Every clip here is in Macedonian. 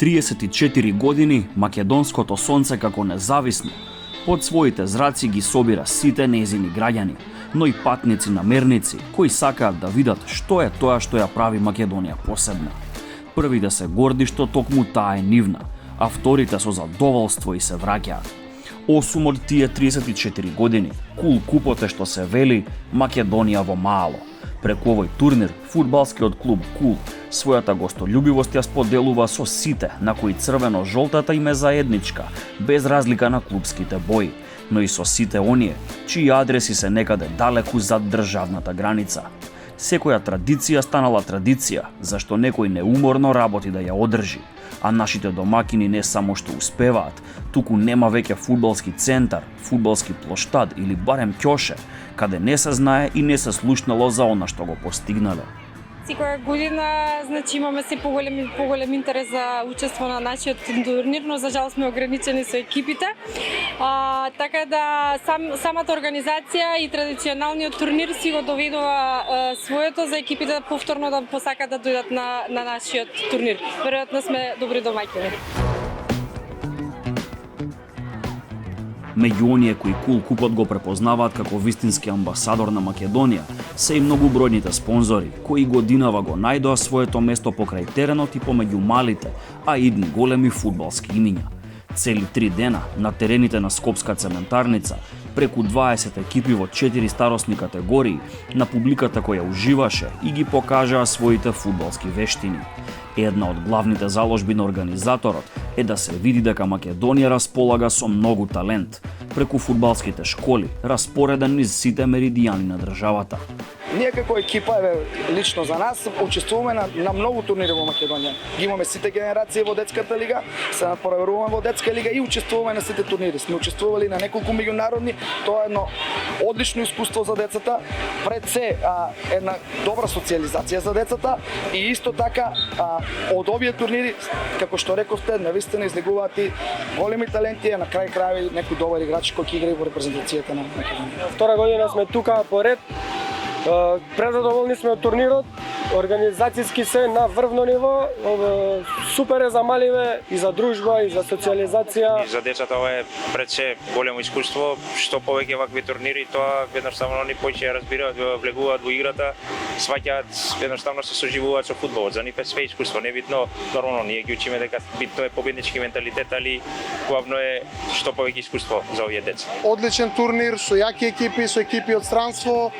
34 години македонското сонце како независно под своите зраци ги собира сите незини граѓани, но и патници намерници кои сакаат да видат што е тоа што ја прави Македонија посебна. Првите се горди што токму таа е нивна, а вторите со задоволство и се враќаат. 8 од тие 34 години, кул купот е што се вели Македонија во мало. Преку овој турнир, фудбалскиот клуб Кул својата гостолюбивост ја споделува со сите на кои црвено-жолтата им е заедничка, без разлика на клубските бои, но и со сите оние, чии адреси се некаде далеку зад државната граница. Секоја традиција станала традиција, зашто некој неуморно работи да ја одржи, а нашите домакини не само што успеваат, туку нема веќе фудбалски центар, фудбалски плоштад или барем ќоше, каде не се знае и не се слушнало за она што го постигнале. Секоја година имаме се поголем интерес за учество на нашиот турнир, но за жал сме ограничени со екипите. Така да самата организација и традиционалниот турнир си го доведува своето за екипите повторно да посакат да дојдат на нашиот турнир. Веројатно сме добри домаќини. Меѓу оние кои Кул купот го препознаваат како вистински амбасадор на Македонија, се и многубројните спонзори, кои годинава го најдоа своето место покрај теренот и помеѓу малите, а идни големи фудбалски имиња. Цели 3 дена на терените на Скопска цементарница, преку 20 екипи во 4 старосни категории, на публиката која уживаше и ги покажаа своите фудбалски вештини. Една од главните заложби на организаторот е да се види дека Македонија располага со многу талент, преку фудбалските школи, распореден низ сите меридијани на државата. Ние како екипа, лично за нас, учествуваме на многу турнири во Македонија. Ги имаме сите генерации во детската лига, се надпроверуваме во детска лига и учествуваме на сите турнири. Сме учествували на неколку меѓународни, тоа е едно одлично искуство за децата, пред се една добра социализација за децата и исто така од овие турнири, како што рековте, навистина излегуваат и големи таленти, а на крај крајови некои добри играчи кои ќе играат во репрезентацијата на Македонија. Втора година сме тука поред. Презадоволни сме од турнирот, организацијски се на врвно ниво, супер е за маливе и за дружба и за социализација. И за децата ова е пред се големо искуство, што повеќе вакви турнири, тоа едноставно они повеќе разбираат, влегуваат во играта, сваќаат, едноставно се соживуваат со фудбалот. За нив е све искуство, небитно, нормално ние ги учиме дека битно е победнички менталитет, али главно е што повеќе искуство за овие деца. Одличен турнир со јаки екипи, со екипи од странство.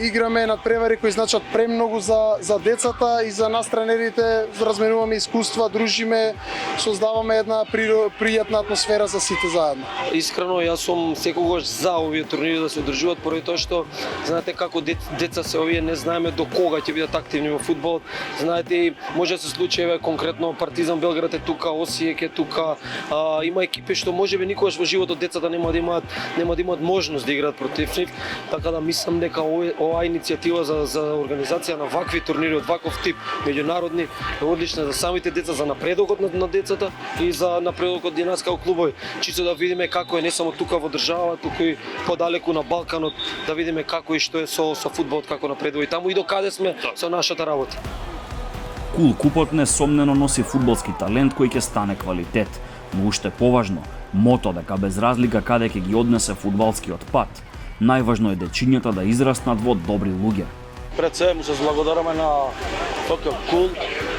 Играме надпревари кои значат премногу за децата и за нас тренерите, разменуваме искуства, дружиме, создаваме една пријатна атмосфера за сите заедно. Искрено, јас сум секогаш за овие турнири да се одржуваат, поради тоа што знаете како деца се овие, не знаеме до кога ќе бидат активни во фудбал. Знаете, може да се случи конкретно Партизан Белград е тука, Осијек е тука, има екипи што можеби никогаш во животот децата нема да имаат можност да играат против нив, така да мислам дека оваа иницијатива за организација на вакви турнири од ваков тип меѓународни е одлична за самите деца, за напредокот на децата и за напредокот на нас како клубови. Чисто да видиме како е не само тука во држава, туку и подалеку на Балканот, да видиме како и што е со фудбалот, како напредува и таму и до каде сме со нашата работа. Кул купот несомнено носи фудбалски талент кој ќе стане квалитет, но уште поважно, мото дека без разлика каде ќе ги однесе фудбалскиот пат, најважно е дечињата да израснат во добри луѓе. Пред се му се благодараме на ФК Кул,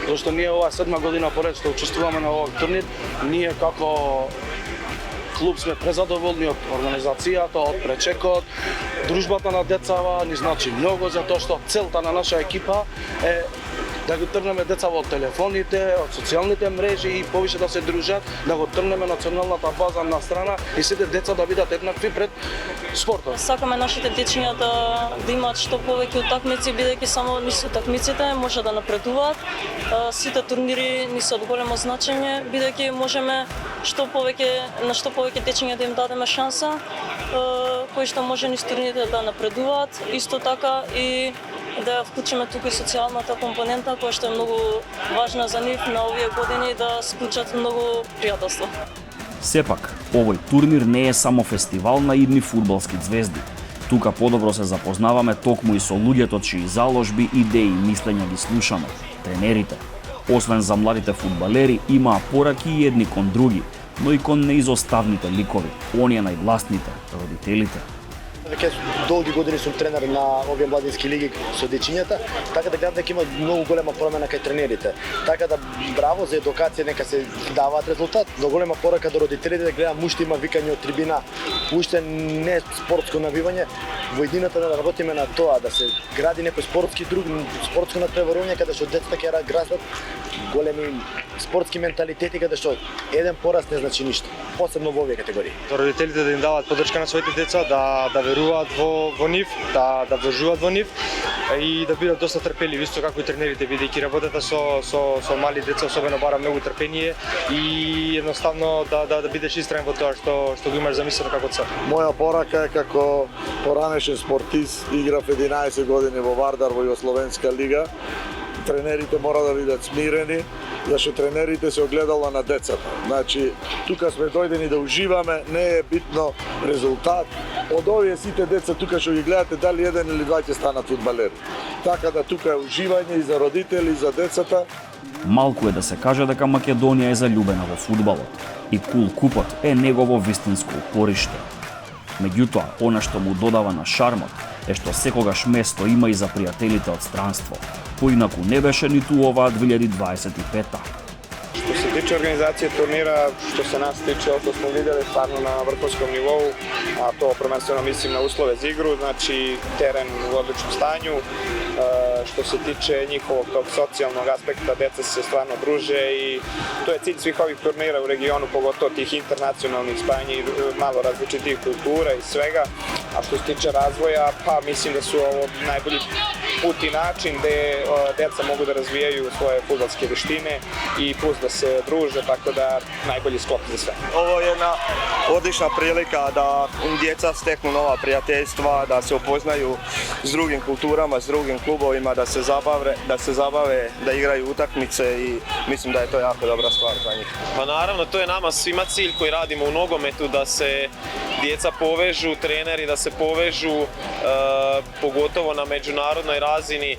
зашто ние оваа 7 година поред што учествуваме на овој турнир. Ние како клуб сме презадоволни од организацијата, од пречекот, дружбата на децава ни значи многу, затоа што целта на наша екипа е да ги трнеме деца во телефоните, од социјалните мрежи и повише да се дружат, да го трнеме националната база на страна и сите деца да бидат еднакви пред спортот. Сакаме нашите дечиња да имаат што повеќе утакмици, бидејќи само низ утакмиците може да напредуваат. Сите турнири ни се од големо значење, бидејќи можеме на што повеќе дечиња да им дадеме шанса, кои што може низ турнирите да напредуваат, исто така и да вклучиме тука и социјалната компонента која што е многу важна за нив на овие години да склучат многу пријателство. Сепак, овој турнир не е само фестивал на идни фудбалски звезди. Тука подобро се запознаваме токму и со луѓето чии заложби, идеи и мислења ги слушаме, тренерите. Освен за младите фудбалери, имаа пораки и едни кон други, но и кон неизоставните ликови, оние најгласните, родителите. Веќе долги години сум тренер на овие младински лиги со дечињата, така да гледам дека има многу голема промена кај тренерите. Така да браво за едукација, нека се даваат резултат. Но голема порака до родителите да гледам уште има викање од трибина, уште не е спортско навивање. Во едината да работиме на тоа, да се гради некој спортско натпреварување каде што децата ќе разграсат големи спортски менталитети каде што еден пораст не значи ништо, посебно во овие категории. Родителите да им даваат подршка на своите деца, да веруваат во нив, да вложуваат во нив и да бидат доста трпеливи, исто како и тренерите, бидејќи работата со мали деца особено бара многу трпение и едноставно да бидеш истраен во тоа што го имаш замислено како цел. Моја порака е како поранешен спортист, играв 11 години во Вардар во Југословенска лига. Тренерите мора да бидат смирени, зашто тренерите се огледала на децата. Значи, тука сме дојдени да уживаме, не е битно резултат. Од овие сите деца тука што ги гледате, дали еден или два ќе станат фудбалери. Така да тука е уживање и за родители, и за децата. Малку е да се каже дека Македонија е заљубена во фудбалот и Кул Купот е негово вистинско упориште. Меѓутоа, она што му додава на шармот е што секогаш место има и за пријателите од странство. Поинаку не беше ниту оваа 2025-та. Што се тиче организација турнира, што се нас тиче, што сме видели стварно на врховском нивоу, а тоа првенствено мислим на услове за игру, значи терен во одличном станју. Што се тиче нjihovog tog socijalnog aspekta, deca se stvarno druže i to je cilj svih ovih turnira u regionu, pogotovo tih internacionalnih spajanja i malo različitih kultura i svega. A što se tiče razvoja, pa mislim da su ovo najbolji put i način gde deca mogu da razvijaju svoje fudbalske veštine i plus da se druže, tako da najbolji sklop za sve. Ovo je jedna odlična prilika da djeca steknu nova prijateljstva, da se upoznaju s drugim kulturama, s drugim klubovima, da se zabave, da igraju utakmice i mislim da je to jako dobra stvar za njih. Pa naravno, to je nama svima cilj koji radimo u nogometu, da se djeca povežu, treneri da se povežu, pogotovo na međunarodnoj razini,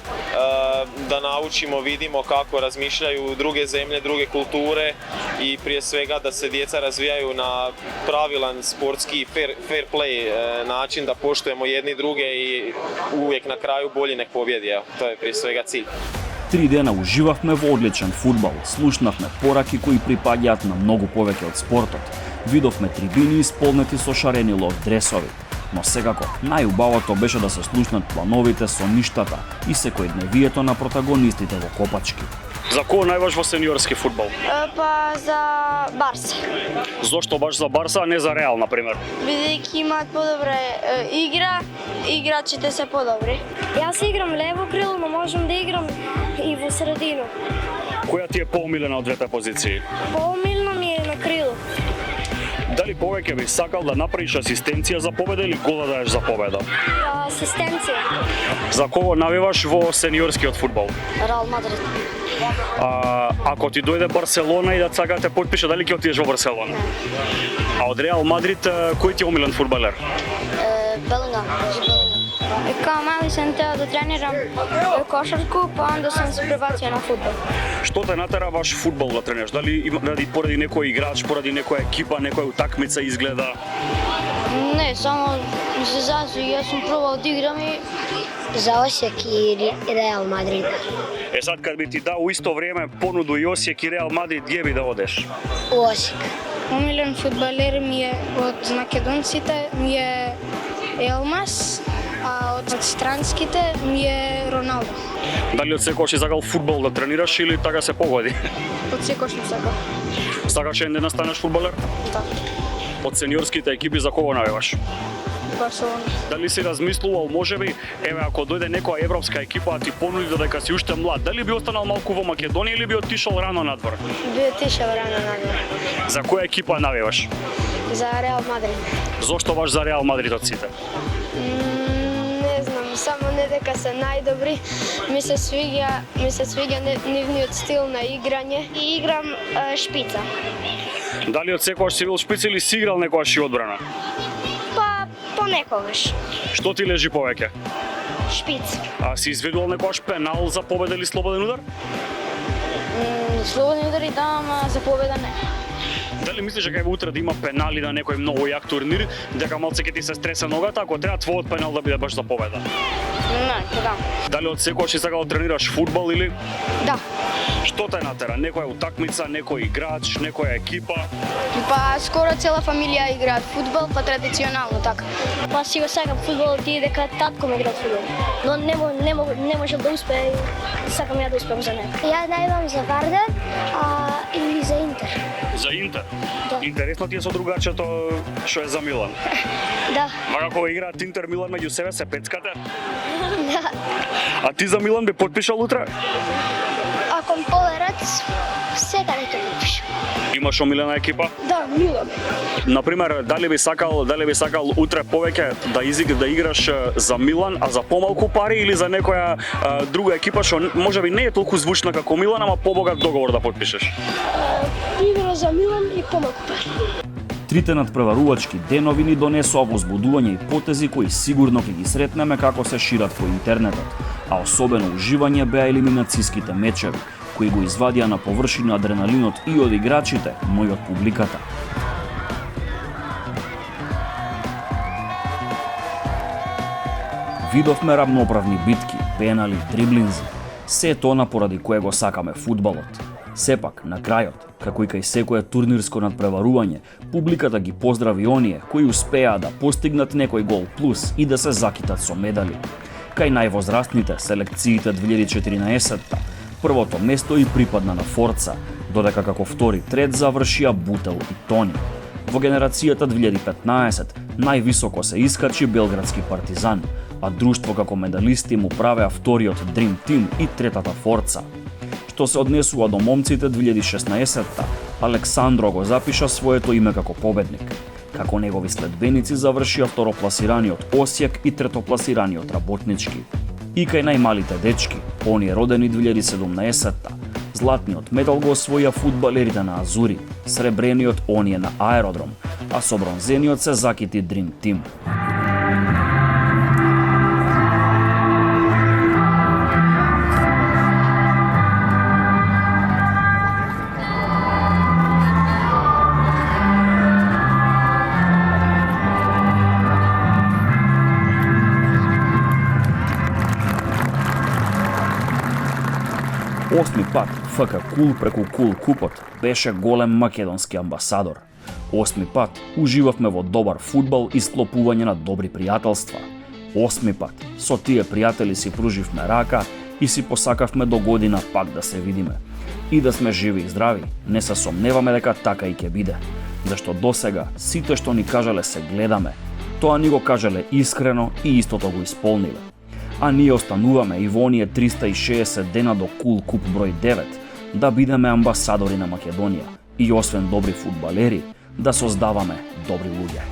da naučimo, vidimo kako razmišljaju druge zemlje, druge kulture i prije svega da se djeca razvijaju na pravilan sportski fair play način, da poštujemo jedni druge i uvijek na kraju bolji nek pobjedi. Evo, to je prije svega cilj. 3 дена уживавме во одличен фудбал, слушнавме пораки кои припаѓаат на многу повеќе од спортот. Видовме трибини исполнети со шаренило од дресови. Но секако, најубавото беше да се слушнат плановите со ништата и секојдневието на протагонистите во копачки. За кого најбаш во сениорски фудбал? Па за Барса. Зошто баш за Барса, а не за Реал, например? Бидејќи имаат подобра игра, играчите се подобри. Јас играм лево крило, но можам да играм и во средину. Која ти е поумилена од двете позиции? Поумилна ми е на крило. Дали повеќе би сакал да направиш асистенција за победа или гол да даеш за победа? Асистенција. За кого навиваш во сениорскиот фудбал? Реал Мадрид. Ако ти дојде Барселона и да сака те потпише, дали ќе отидеш во Барселона? А од Реал Мадрид, кој ти е омилен фудбалер? Белингам. Као мали сам тео да тренирам кошарку, па онда сам се пребација на фудбал. Што те натера баш фудбал да тренираш? Дали поради некој играч, поради некоја екипа, некоја утакмица изгледа? Не, само за засвој, јас сум пробал да играм и за Осијек и Реал Мадрид. Сад кад би ти дал исто време понуду и Осијек и Реал Мадрид, где би да одеш? Осијек. Омилен фудбалер ми е од македонците, ми е Елмас, а од странските ми е Роналдо. Дали од секојаш си сакал фудбал да тренираш или така се погоди? Од секојаш ми сакал. Сакаш еден да станеш фудбалер? Да. Од сениорските екипи за кого навиваш? Барселона. Дали си размислувал, можеби, еве ако дојде некоја европска екипа ти понуди додека си уште млад, дали би останал малку во Македонија или би отишол рано надвор? Би отишол рано надвор. За која екипа навиваш? За Реал Мадрид. Зошто баш за Реал Мадрид од сите? Не знам, само не дека се најдобри. Ми се свиѓа нивниот стил на играње и играм шпица. Дали од секојаш си бил шпица или си играл некојаш и одбрана? Па понекогаш. Што ти лежи повеќе? Шпиц. А си изведувал некојаш пенал за победа или слободен удар? слободни удари да, ама за победа не. Дали мислиш дека утре да има пенали на некој многу јак турнир, дека малце ќе ти се стресе ногата, ако треба твојот пенал да биде баш за победа? Не, да. Дали од секогаш си сакал да тренираш фудбал или? Да. Што те натера? Некоја утакмица, некој играч, некоја екипа? Па скоро цела фамилија играат фудбал, па традиционално така. Па си го сакам фудбал, ти дека татко ме игра фудбал. Но не може да успее и сакам ја да успеам за него. Ја најдам за Вардар или за Интер. За Интер? Да. Интересно ти е со другачето што е за Милан. Да. Ма како играат Интер Милан меѓу себе се пецкате? Да. А ти за Милан би потпишал утре? Ако ми поверат, секаде ќе подпишам. Имаш омилена екипа? Да, Милан. Например, дали би сакал утре повеќе да играш за Милан, а за помалку пари или за некоја друга екипа што можеби не е толку звучна како Милан, ама побогат договор да потпишеш? Игра за Милан и помалку пари. Трите надпреварувачки денови ни донесоа возбудување и потези кои сигурно ќе ги сретнеме како се шират по интернетот, а особено уживање беа елиминацијските мечеви, кои го извадија на површина адреналинот и од играчите, но и од публиката. Видовме рамноправни битки, пенали, дриблинзи, се тоа поради кое го сакаме фудбалот. Сепак, на крајот, како и кај секое турнирско надпреварување, публиката ги поздрави оние кои успеа да постигнат некој гол плюс и да се закитат со медали. Кај највозрастните селекциите 2014-та, првото место и припадна на Форца, додека како втори трет завршија Бутел и Тони. Во генерацијата 2015 највисоко се искачи Белградски Партизан, а друштво како медалисти му правеа вториот Dream Team и третата Форца. Што се однесува до момците 2016-та, Александро го запиша своето име како победник. Како негови следбеници завршија второпласираниот Осијек и третопласираниот Работнички. И кај најмалите дечки, оние родени 2017-та, златниот медал го освоија фудбалерите на Азури, сребрениот оние на Аеродром, а со бронзениот се закити Dream Team. Осми пат ФК Кул преку Кул Купот беше голем македонски амбасадор. Осми пат уживавме во добар фудбал и склопување на добри пријателства. Осми пат со тие пријатели си пруживме рака и си посакавме до година пак да се видиме. И да сме живи и здрави, не се сомневаме дека така и ќе биде. Зашто досега сите што ни кажале се гледаме, тоа ни го кажале искрено и истото го исполниле. А ние остануваме и во оние 360 дена до Кул Куп број 9 да бидеме амбасадори на Македонија и освен добри фудбалери, да создаваме добри луѓе.